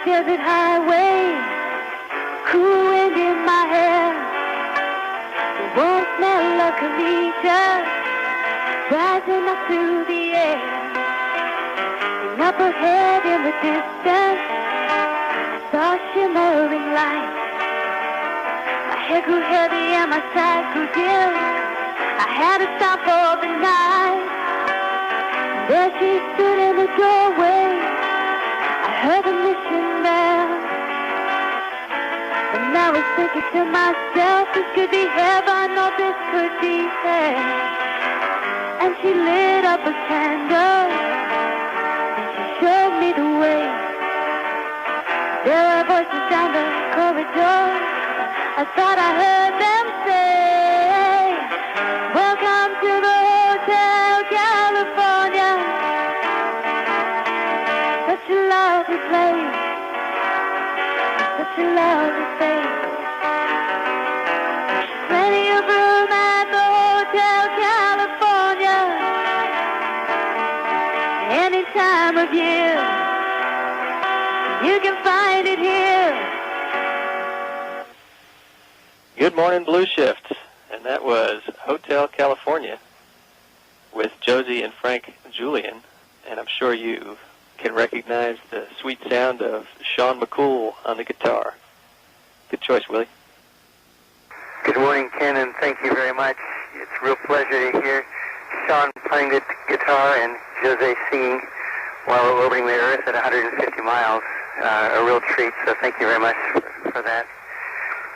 desert highway, cool wind in my hair, the warm smell of camellia rising up through the air. And up ahead in the distance, I saw shimmering light. My head grew heavy and my sight grew dim. I had to stop for the night. There she stood in the doorway. I heard the mission bell, and I was thinking to myself, this could be heaven or this could be hell. And she lit up a candle, and she showed me the way. There were voices down the corridor. I thought I heard them say, welcome to the Hotel California. Such a lovely place, such a lovely place. Plenty of room at the Hotel California, any time of year, you can find it here. Good morning, Blue Shift, and that was Hotel California with Josie and Frank Julian, and I'm sure you can recognize the sweet sound of Sean McCool on the guitar. Good choice, Willie. Good morning, Ken, and thank you very much. It's a real pleasure to hear Sean playing the guitar and Jose singing while we're orbiting the Earth at 150 miles. A real treat, so thank you very much for that.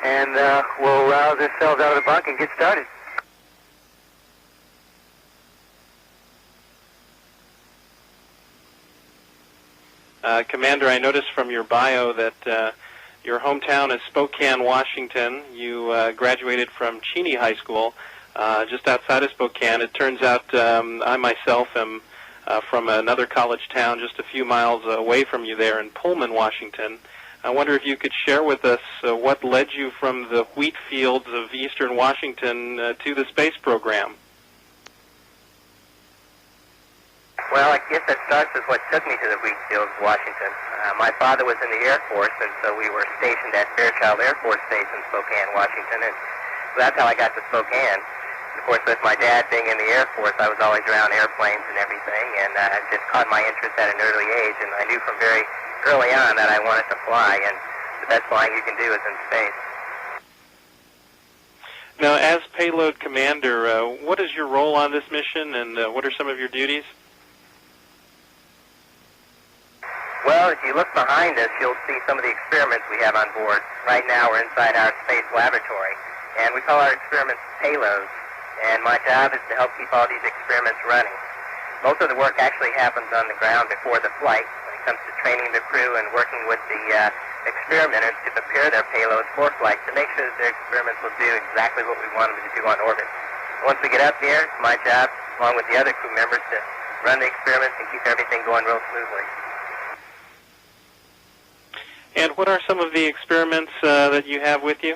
And we'll rouse ourselves out of the bunk and get started. Commander, I noticed from your bio that your hometown is Spokane, Washington. You graduated from Cheney High School, just outside of Spokane. It turns out I myself am from another college town just a few miles away from you there in Pullman, Washington. I wonder if you could share with us what led you from the wheat fields of eastern Washington to the space program. Well, I guess that starts with what took me to the wheat fields of Washington. My father was in the Air Force, and so we were stationed at Fairchild Air Force Base in Spokane, Washington, and so that's how I got to Spokane. Of course, with my dad being in the Air Force, I was always around airplanes and everything, and it just caught my interest at an early age, and I knew from very early on that I wanted to fly, and the best flying you can do is in space. Now, as payload commander, what is your role on this mission, and what are some of your duties? Well, if you look behind us, you'll see some of the experiments we have on board. Right now, we're inside our space laboratory, and we call our experiments payloads, and my job is to help keep all these experiments running. Most of the work actually happens on the ground before the flight, when it comes to training the crew and working with the experimenters to prepare their payloads for flight to make sure that their experiments will do exactly what we want them to do on orbit. Once we get up there, it's my job, along with the other crew members, to run the experiments and keep everything going real smoothly. And what are some of the experiments that you have with you?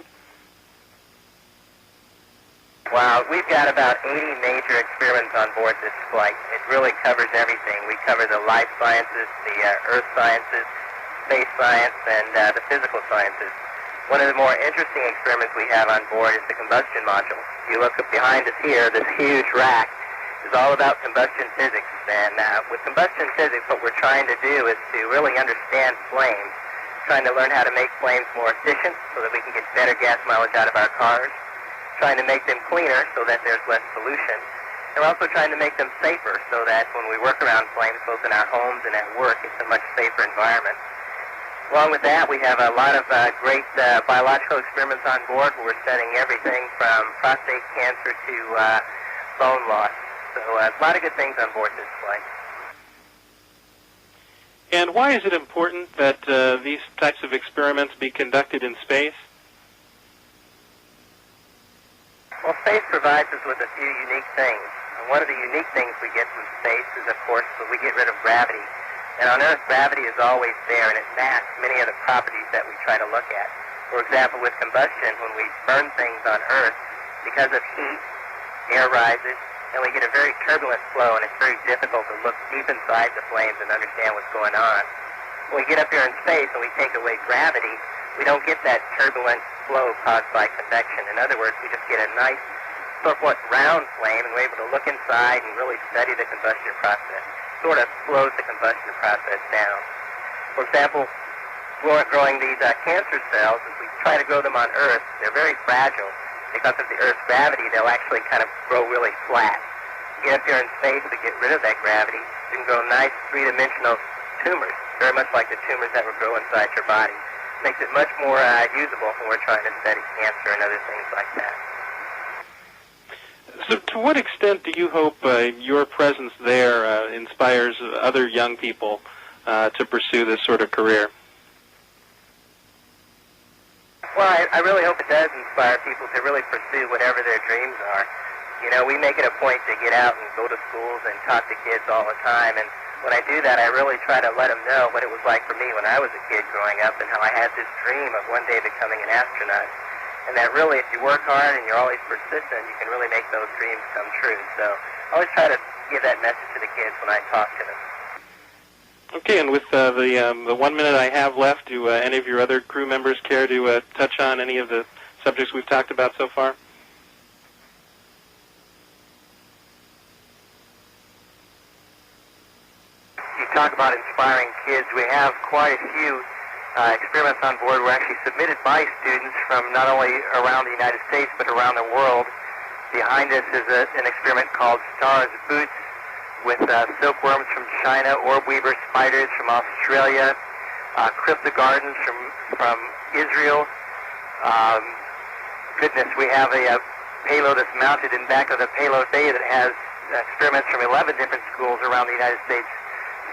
Wow, we've got about 80 major experiments on board this flight. It really covers everything. We cover the life sciences, the earth sciences, space science, and the physical sciences. One of the more interesting experiments we have on board is the combustion module. If you look up behind us here, this huge rack is all about combustion physics. And with combustion physics, what we're trying to do is to really understand flames, trying to learn how to make flames more efficient so that we can get better gas mileage out of our cars, trying to make them cleaner so that there's less pollution. And we're also trying to make them safer so that when we work around flames, both in our homes and at work, it's a much safer environment. Along with that, we have a lot of great biological experiments on board where we're studying everything from prostate cancer to bone loss. So a lot of good things on board this flight. And why is it important that these types of experiments be conducted in space? Well, space provides us with a few unique things. And one of the unique things we get from space is, of course, that we get rid of gravity. And on Earth, gravity is always there, and it masks many of the properties that we try to look at. For example, with combustion, when we burn things on Earth, because of heat, air rises, and we get a very turbulent flow, and it's very difficult to look deep inside the flames and understand what's going on. When we get up here in space and we take away gravity, we don't get that turbulent flow caused by convection. In other words, we just get a nice, somewhat round flame, and we're able to look inside and really study the combustion process. Sort of slows the combustion process down. For example, growing these cancer cells, as we try to grow them on Earth, they're very fragile. Because of the Earth's gravity, they'll actually kind of grow really flat. Get up here in space to get rid of that gravity, you can grow nice three-dimensional tumors, very much like the tumors that would grow inside your body. Makes it much more usable when we're trying to study cancer and other things like that. So to what extent do you hope your presence there inspires other young people to pursue this sort of career? Well, I really hope it does inspire people to really pursue whatever their dreams are. You know, we make it a point to get out and go to schools and talk to kids all the time, and when I do that, I really try to let them know what it was like for me when I was a kid growing up and how I had this dream of one day becoming an astronaut. And that really, if you work hard and you're always persistent, you can really make those dreams come true. So I always try to give that message to the kids when I talk to them. Okay, and with the 1 minute I have left, do any of your other crew members care to touch on any of the subjects we've talked about so far? You talk about inspiring kids. We have quite a few experiments on board were actually submitted by students from not only around the United States but around the world. Behind us is an experiment called Stars Boots with silkworms from China, orb weaver spiders from Australia, cryptogardens from Israel. Goodness, we have a payload that's mounted in back of the payload bay that has experiments from 11 different schools around the United States.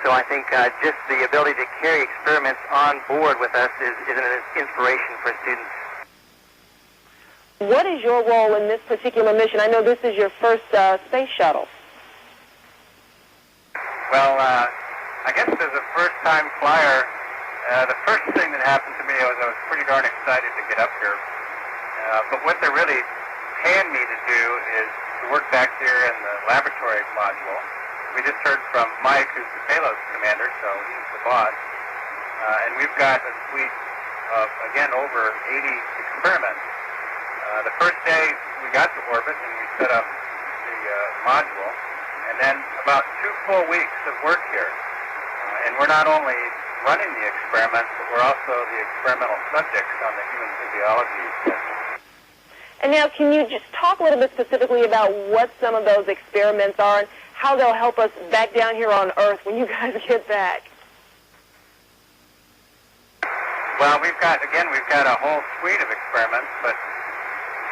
So I think just the ability to carry experiments on board with us is an inspiration for students. What is your role in this particular mission? I know this is your first space shuttle. Well, I guess as a first-time flyer, the first thing that happened to me was I was pretty darn excited to get up here. But what they're really paying me to do is to work back there in the laboratory module. We just heard from Mike, who's the payload commander, so he's the boss. And we've got a suite of, again, over 80 experiments. The first day we got to orbit and we set up the module, and then about 2 full weeks of work here. And we're not only running the experiments, but we're also the experimental subjects on the human physiology test. And now, can you just talk a little bit specifically about what some of those experiments are and how they'll help us back down here on Earth when you guys get back? Well, we've got a whole suite of experiments, but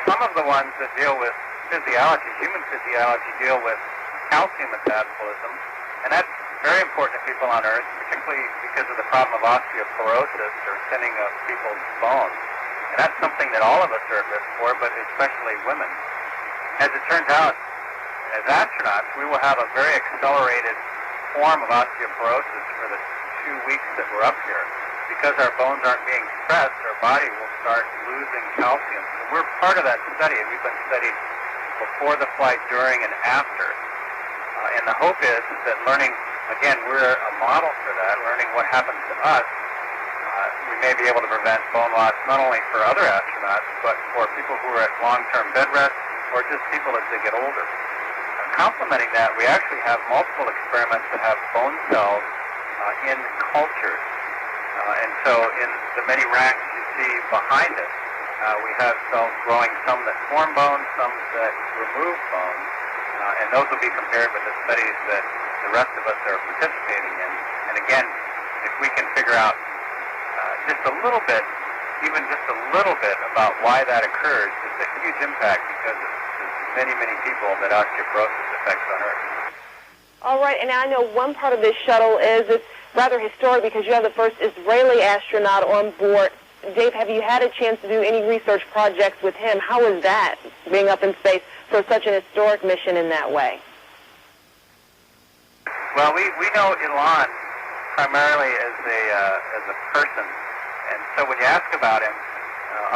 some of the ones that deal with physiology, human physiology, deal with calcium metabolism, and that's very important to people on Earth, particularly because of the problem of osteoporosis or thinning of people's bones. And that's something that all of us are at risk for, but especially women. As it turns out, as astronauts, we will have a very accelerated form of osteoporosis for the 2 weeks that we're up here. Because our bones aren't being stressed, our body will start losing calcium. So we're part of that study, and we've been studied before the flight, during, and after. And the hope is that learning, again, we're a model for that, learning what happens to us, we may be able to prevent bone loss not only for other astronauts, but for people who are at long-term bed rest or just people as they get older. Complementing that, we actually have multiple experiments that have bone cells in cultures. And so in the many racks you see behind us, we have cells growing, some that form bones, some that remove bones. And those will be compared with the studies that the rest of us are participating in. And again, if we can figure out just a little bit, even just a little bit about why that occurs, it's a huge impact because of the many, many people that osteoporosis affects on Earth. All right, and I know one part of this shuttle is it's rather historic because you have the first Israeli astronaut on board. Dave, have you had a chance to do any research projects with him? How is that, being up in space for such an historic mission in that way? Well, we know Elon primarily as a person, and so when you ask about him,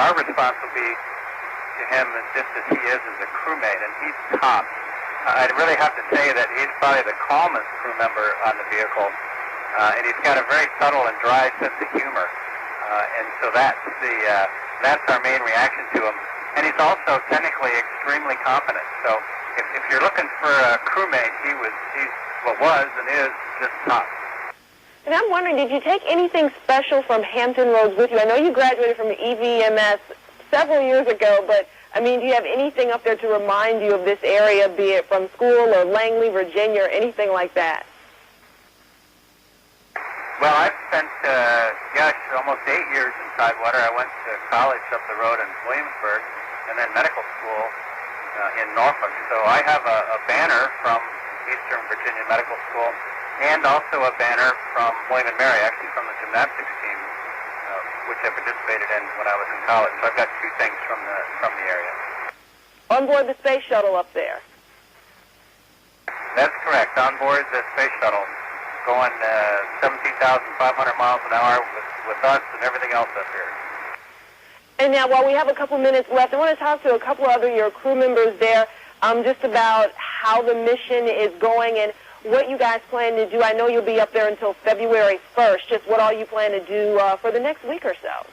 our response will be to him just as he is as a crewmate, and he's top. I'd really have to say that he's probably the calmest crew member on the vehicle. and he's got a very subtle and dry sense of humor, and so that's our main reaction to him. And he's also technically extremely competent. So if you're looking for a crewmate, he's was and is just top. And I'm wondering, did you take anything special from Hampton Roads with you? I know you graduated from EVMS several years ago, but I mean, do you have anything up there to remind you of this area, be it from school or Langley, Virginia, or anything like that? Well, I've spent, almost 8 years in Tidewater. I went to college up the road in Williamsburg and then medical school in Norfolk. So I have a banner from Eastern Virginia Medical School and also a banner from William & Mary, actually from the gymnastics team, which I participated in when I was in college. So I've got 2 things from the area. On board the space shuttle up there? That's correct. On board the space shuttle, going 17,500 miles an hour with us and everything else up here. And now, while we have a couple minutes left, I want to talk to a couple other your crew members there just about how the mission is going and what you guys plan to do. I know you'll be up there until February 1st. Just what all you plan to do for the next week or so.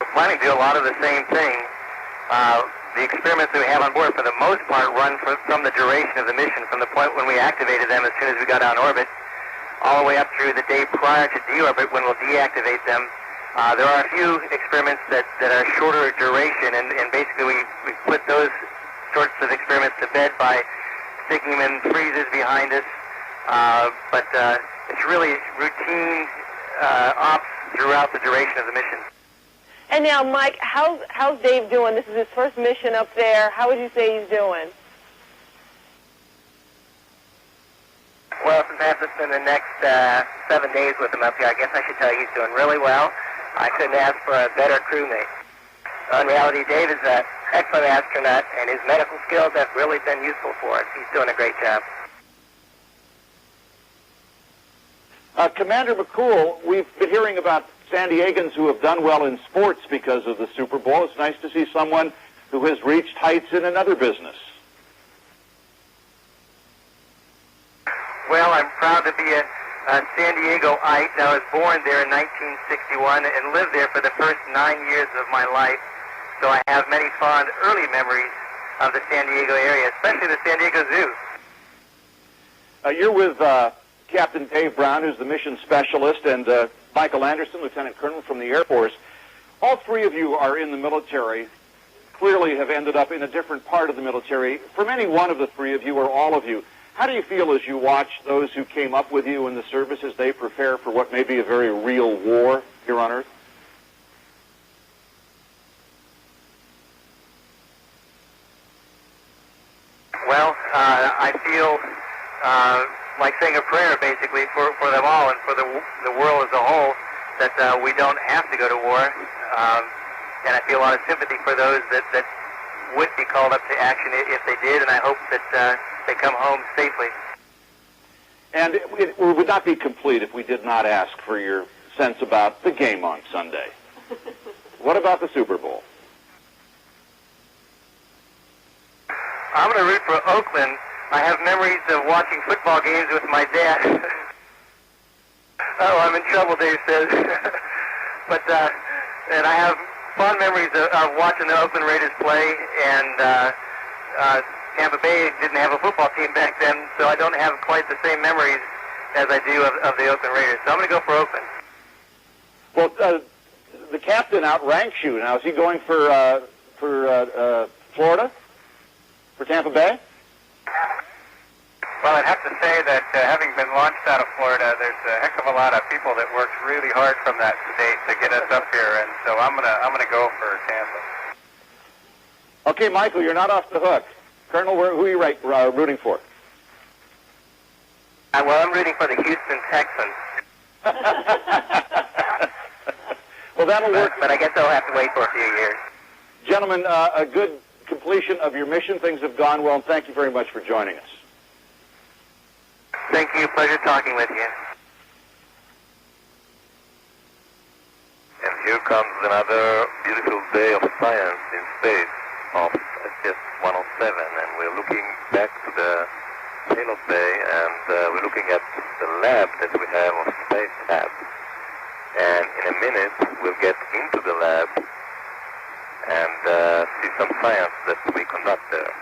We're planning to do a lot of the same things. The experiments that we have on board, for the most part, run from the duration of the mission, from the point when we activated them as soon as we got on orbit, all the way up through the day prior to deorbit when we'll deactivate them. There are a few experiments that are shorter duration, and basically we put those sorts of experiments to bed by sticking them in freezers behind us. But it's really routine ops throughout the duration of the mission. And now, Mike, how's Dave doing? This is his first mission up there. How would you say he's doing? Well, since I have to spend the next 7 days with him up here, I guess I should tell you he's doing really well. I couldn't ask for a better crewmate. In reality, Dave is an excellent astronaut, and his medical skills have really been useful for us. He's doing a great job. Commander McCool, we've been hearing about San Diegans who have done well in sports because of the Super Bowl. It's nice to see someone who has reached heights in another business. Well, I'm proud to be a San Diegoite. I was born there in 1961 and lived there for the first 9 years of my life. So I have many fond early memories of the San Diego area, especially the San Diego Zoo. You're with Captain Dave Brown, who's the mission specialist, and Michael Anderson, Lieutenant Colonel from the Air Force. All 3 of you are in the military, clearly have ended up in a different part of the military. From any one of the 3 of you or all of you, how do you feel as you watch those who came up with you in the service as they prepare for what may be a very real war here on Earth? Well, I feel like saying a prayer, basically, for them all and for the world as a whole, that we don't have to go to war. And I feel a lot of sympathy for those that would be called up to action if they did, and I hope that they come home safely. And it would not be complete if we did not ask for your sense about the game on Sunday. What about the Super Bowl? I'm going to root for Oakland. I have memories of watching football games with my dad. Oh, I'm in trouble, Dave says. But and I have fond memories of watching the Oakland Raiders play, and Tampa Bay didn't have a football team back then, so I don't have quite the same memories as I do of the Oakland Raiders. So I'm going to go for Oakland. Well, the captain outranks you. Now, is he going for Florida? For Tampa Bay? Well, I'd have to say that having been launched out of Florida, there's a heck of a lot of people that worked really hard from that state to get us up here, and so I'm gonna go for Tampa. Okay, Michael, you're not off the hook. Colonel, who are you rooting for? Well, I'm rooting for the Houston Texans. Well, that'll work. But I guess I'll have to wait for a few years. Gentlemen, a good completion of your mission. Things have gone well, and thank you very much for joining us. Thank you. Pleasure talking with you. And here comes another beautiful day of science in space of STS 107, and we're looking back to the payload bay, and we're looking at the lab that we have on Space Lab. And in a minute, we'll get into the lab and see some science that we conduct there.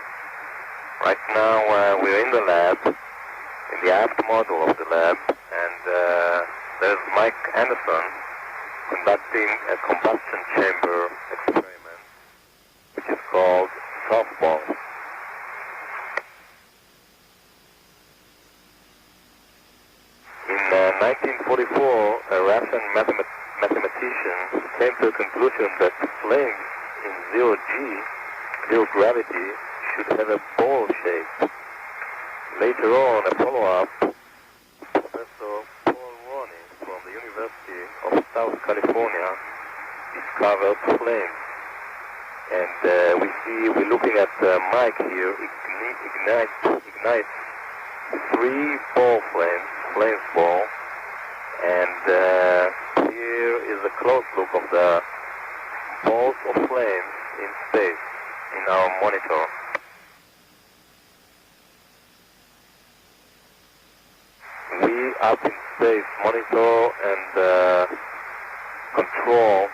Right now, we're in the lab, in the aft module of the lab, and there's Mike Anderson conducting a combustion chamber experiment, which is called softball. In 1944, a Russian mathematician came to a conclusion that flames in zero gravity, should have a ball shape. Later on, a follow-up, Professor Paul Roney from the University of South California discovered flames. And we're looking at Mike here, ignites 3 ball flames ball, and here is a close look of the balls of flames in space in our monitor. We up in space monitor and control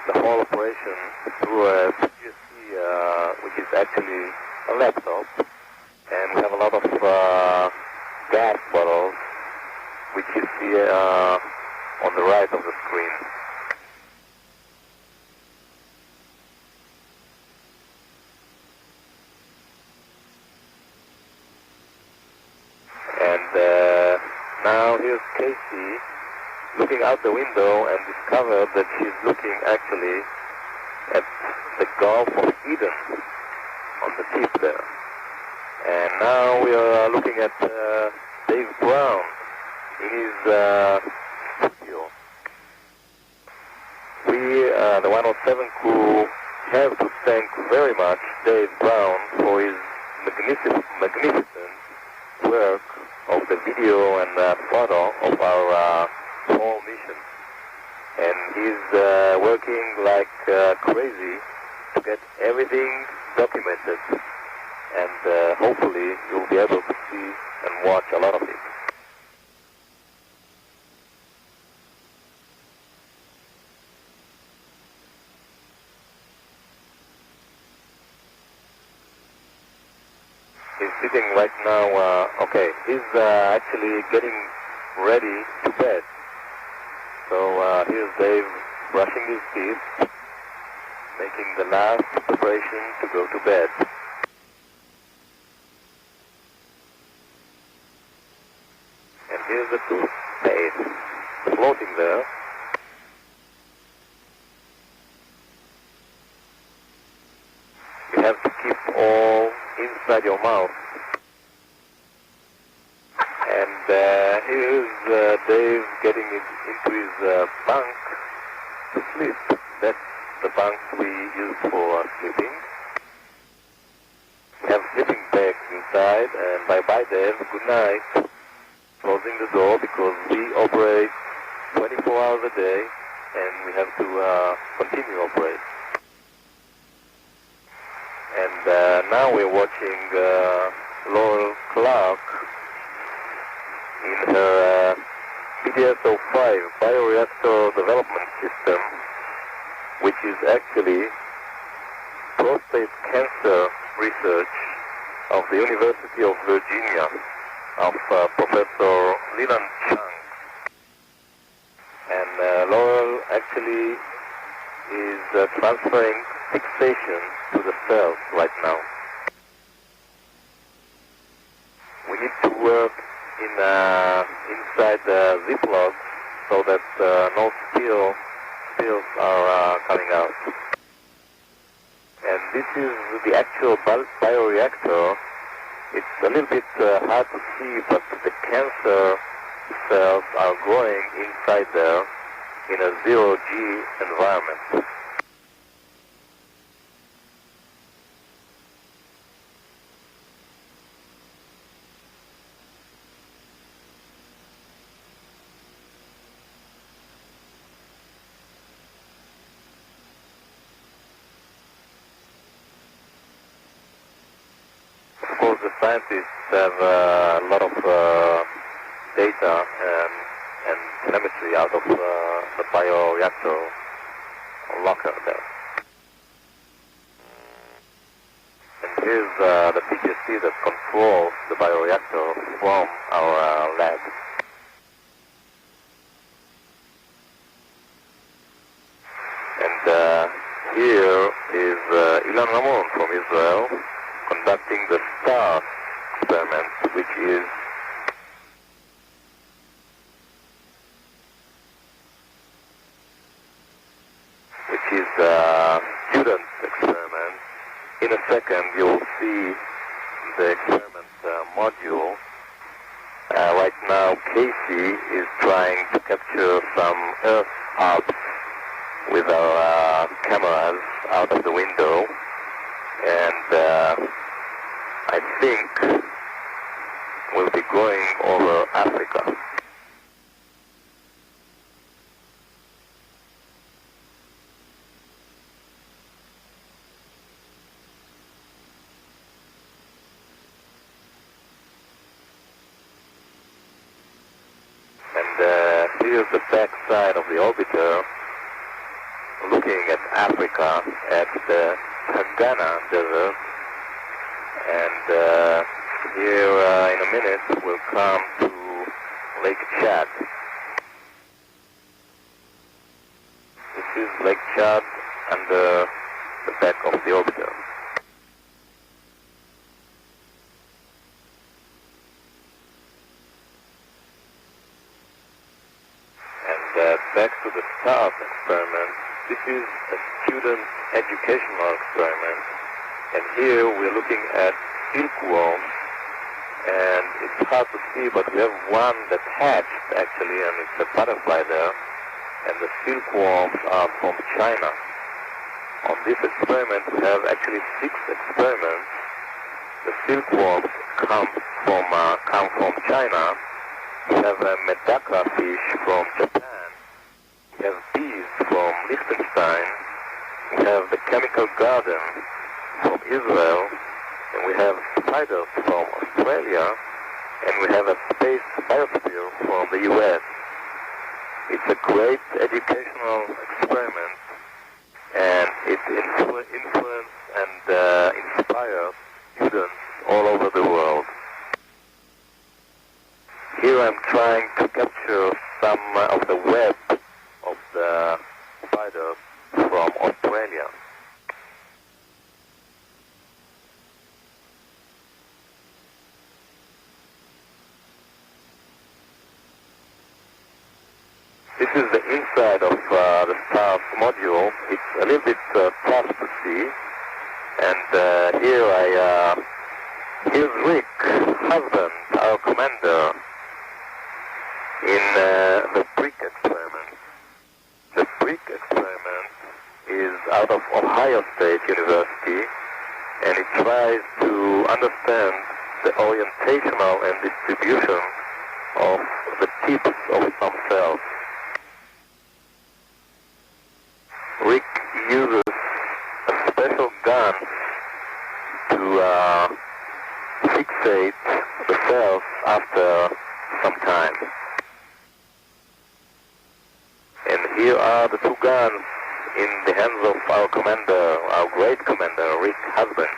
the whole operation through a PGC, which is actually a laptop, and we have a lot of gas bottles, which you see on the right of the screen. And now here's Casey looking out the window and discovered that she's looking actually at the Gulf of Eden on the tip there. And now we are looking at Dave Brown in his studio. We, the 107 crew, have to thank very much Dave Brown for his magnificent work of the video and photo of our whole mission. And he's working like crazy to get everything documented. And hopefully you'll be able to see and watch a lot of it. He's sitting right now, okay, he's actually getting ready to bed. So here's Dave brushing his teeth, making the last preparation to go to bed. And here's the toothpaste floating there. You have to keep all inside your mouth. And here's Dave getting into his bunk to sleep. That's the bunk we use for sleeping. We have sleeping bags inside, and bye-bye Dave, good night. Closing the door because we operate 24 hours a day, and we have to continue to operate. And now we're watching Laurel Clark in her PDS-05 bioreactor development system, which is actually prostate cancer research of the University of Virginia, of Professor Leland Chung. And Laurel actually is transferring fixation to the cells right now. We need to work inside the Ziploc so that no spills are coming out. And this is the actual bioreactor. It's a little bit hard to see, but the cancer cells are growing inside there in a zero-G environment. Of course, the scientists have a lot of data and telemetry out of the bioreactor locker there. And here's the PGC that controls the bioreactor from our lab. And here is Ilan Ramon from Israel conducting the STAR experiment, which is a student experiment. In a second, you'll see the experiment module. Right now, Casey is trying to capture some Earth orbs with our cameras out of the window, and I think we'll be going over Africa. And here's the back side of the orbiter, looking at Africa, at the Ghana Desert, and here in a minute we'll come to Lake Chad. This is Lake Chad under the back of the orbiter. And back to the START experiment. This is a student educational experiment, and here we're looking at silkworms, and it's hard to see, but we have one that hatched actually, and it's a butterfly there, and the silkworms are from China. On this experiment we have actually 6 experiments. The silkworms come from China. We have a medaka fish from Japan. We have bees from Liechtenstein. We have the chemical garden from Israel. And we have spiders from Australia. And we have a space biosphere from the US. It's a great educational experiment. And it influences and inspires students all over the world. Here I'm trying to capture some of the web of the spiders from Australia. This is the inside of the STARS module. It's a little bit tough to see. And here's Rick Husband, our commander, in the BRIC experiment. The BRIC experiment is out of Ohio State University, and it tries to understand the orientational and distribution of the tips of some cells. Rick uses a special gun to fixate the cells after some time. And here are the 2 guns in the hands of our commander, our great commander, Rick Husband.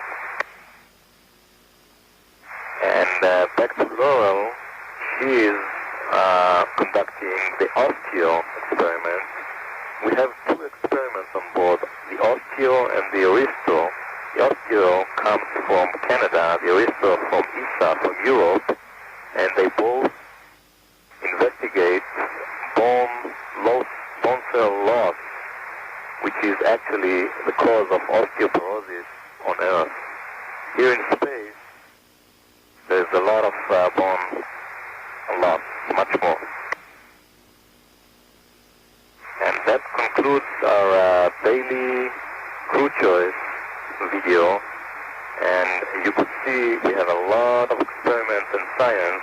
And back to Laurel, she is conducting the osteo experiment. We have 2 experiments on board, the osteo and the aristo. The osteo comes from Canada, the aristo from ESA, from Europe, and they both investigate bone cell loss, which is actually the cause of osteoporosis on Earth. Here in space, there's a lot of bone loss, much more. And that concludes our daily crew choice video. And you could see we have a lot of experiments and science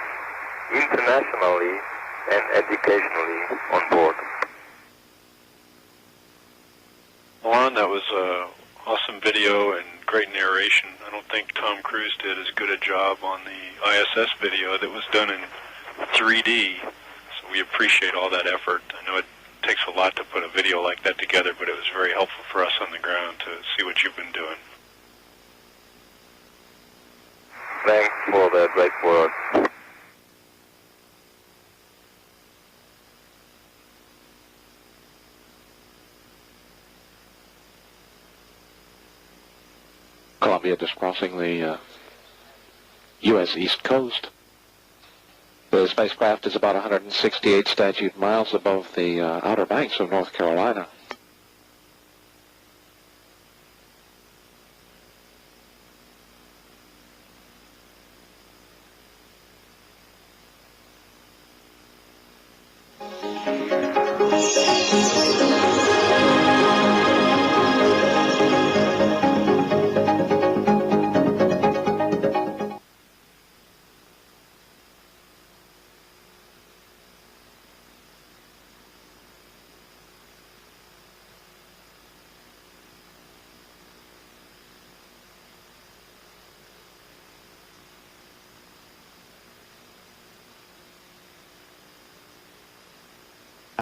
internationally and educationally on board. Lauren, that was an awesome video and great narration. I don't think Tom Cruise did as good a job on the ISS video that was done in 3D. So we appreciate all that effort. I know it takes a lot to put a video like that together, but it was very helpful for us on the ground to see what you've been doing. Thanks for the great work. Columbia just crossing the U.S. East Coast. The spacecraft is about 168 statute miles above the Outer Banks of North Carolina.